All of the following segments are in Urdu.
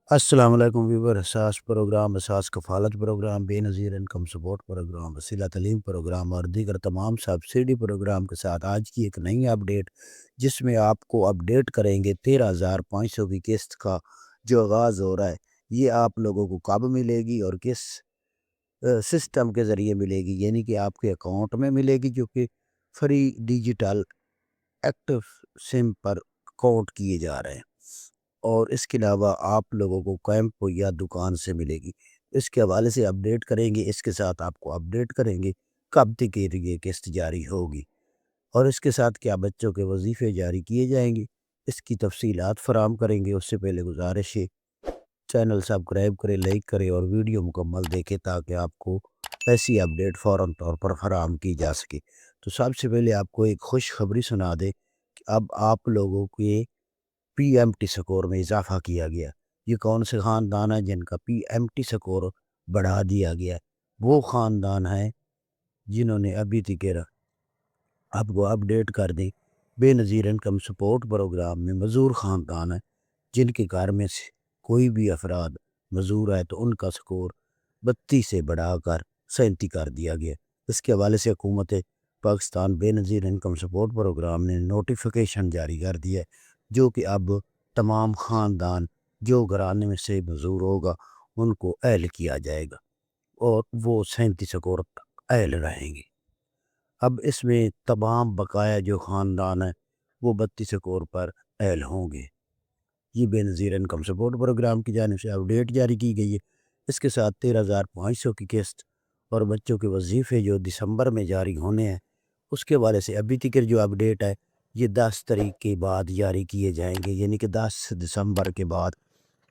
السلام علیکم ویور اساس پروگرام اساس کفالت پروگرام بے نظیر انکم سپورٹ پروگرام وسیلہ تعلیم پروگرام اور دیگر تمام سبسڈی پروگرام کے ساتھ آج کی ایک نئی اپڈیٹ جس میں آپ کو اپڈیٹ کریں گے 13,500 کی قسط کا جو آغاز ہو رہا ہے یہ آپ لوگوں کو کب ملے گی اور کس سسٹم کے ذریعے ملے گی، یعنی کہ آپ کے اکاؤنٹ میں ملے گی جو کہ فری ڈیجیٹل ایکٹیو سم پر کاؤنٹ کیے جا رہے ہیں، اور اس کے علاوہ آپ لوگوں کو کیمپ یا دکان سے ملے گی۔ اس کے حوالے سے اپڈیٹ کریں گے، اس کے ساتھ آپ کو اپڈیٹ کریں گے کب تک یہ قسط جاری ہوگی اور اس کے ساتھ کیا بچوں کے وظیفے جاری کیے جائیں گے، اس کی تفصیلات فراہم کریں گے۔ اس سے پہلے گزارش ہے چینل سبسکرائب کریں، لائک کریں اور ویڈیو مکمل دیکھیں تاکہ آپ کو ایسی اپڈیٹ فوراً طور پر فراہم کی جا سکے۔ تو سب سے پہلے آپ کو ایک خوشخبری سنا دیں کہ اب آپ لوگوں کے پی ایم ٹی سکور میں اضافہ کیا گیا۔ یہ کون سے خاندان ہیں جن کا پی ایم ٹی سکور بڑھا دیا گیا؟ وہ خاندان ہیں جنہوں نے ابھی تک آپ کو اپڈیٹ کر دیں بے نظیر انکم سپورٹ پروگرام میں مزدور خاندان ہیں جن کے گھر میں سے کوئی بھی افراد مزدور ہے تو ان کا سکور 32 سے بڑھا کر 37 کر دیا گیا۔ اس کے حوالے سے حکومت پاکستان بے نظیر انکم سپورٹ پروگرام نے نوٹیفیکیشن جاری کر دیا ہے جو کہ اب تمام خاندان جو گھرانے میں سے مزدور ہوگا ان کو اہل کیا جائے گا اور وہ 37 سکور تک اہل رہیں گے۔ اب اس میں تمام بقایا جو خاندان ہیں وہ 32 سکور پر اہل ہوں گے۔ یہ بے نظیر انکم سپورٹ پروگرام کی جانب سے اپڈیٹ جاری کی گئی ہے۔ اس کے ساتھ 13,500 کی قسط اور بچوں کے وظیفے جو دسمبر میں جاری ہونے ہیں اس کے حوالے سے ابھی تک جو اپڈیٹ ہے یہ 10 تاریخ کے بعد جاری کیے جائیں گے، یعنی کہ 10 دسمبر کے بعد،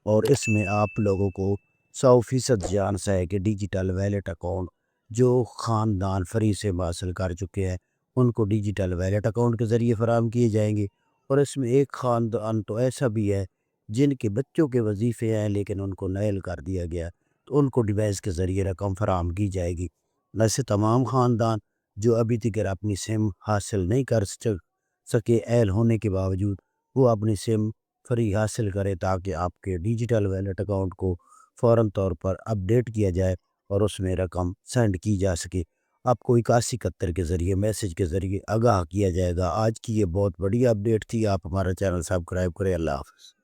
اور اس میں آپ لوگوں کو 100% چانس ہے کہ ڈیجیٹل ویلیٹ اکاؤنٹ جو خاندان فری سے حاصل کر چکے ہیں ان کو ڈیجیٹل ویلیٹ اکاؤنٹ کے ذریعے فراہم کیے جائیں گے۔ اور اس میں ایک خاندان تو ایسا بھی ہے جن کے بچوں کے وظیفے ہیں لیکن ان کو نیل کر دیا گیا تو ان کو ڈیوائس کے ذریعے رقم فراہم کی جائے گی۔ ویسے تمام خاندان جو ابھی تک اپنی سم حاصل نہیں کر سکے اہل ہونے کے باوجود وہ اپنی سم فری حاصل کرے تاکہ آپ کے ڈیجیٹل ویلیٹ اکاؤنٹ کو فوراً طور پر اپڈیٹ کیا جائے اور اس میں رقم سینڈ کی جا سکے۔ آپ کو 8171 کے ذریعے میسج کے ذریعے آگاہ کیا جائے گا۔ آج کی یہ بہت بڑی اپڈیٹ تھی، آپ ہمارا چینل سبسکرائب کریں۔ اللہ حافظ۔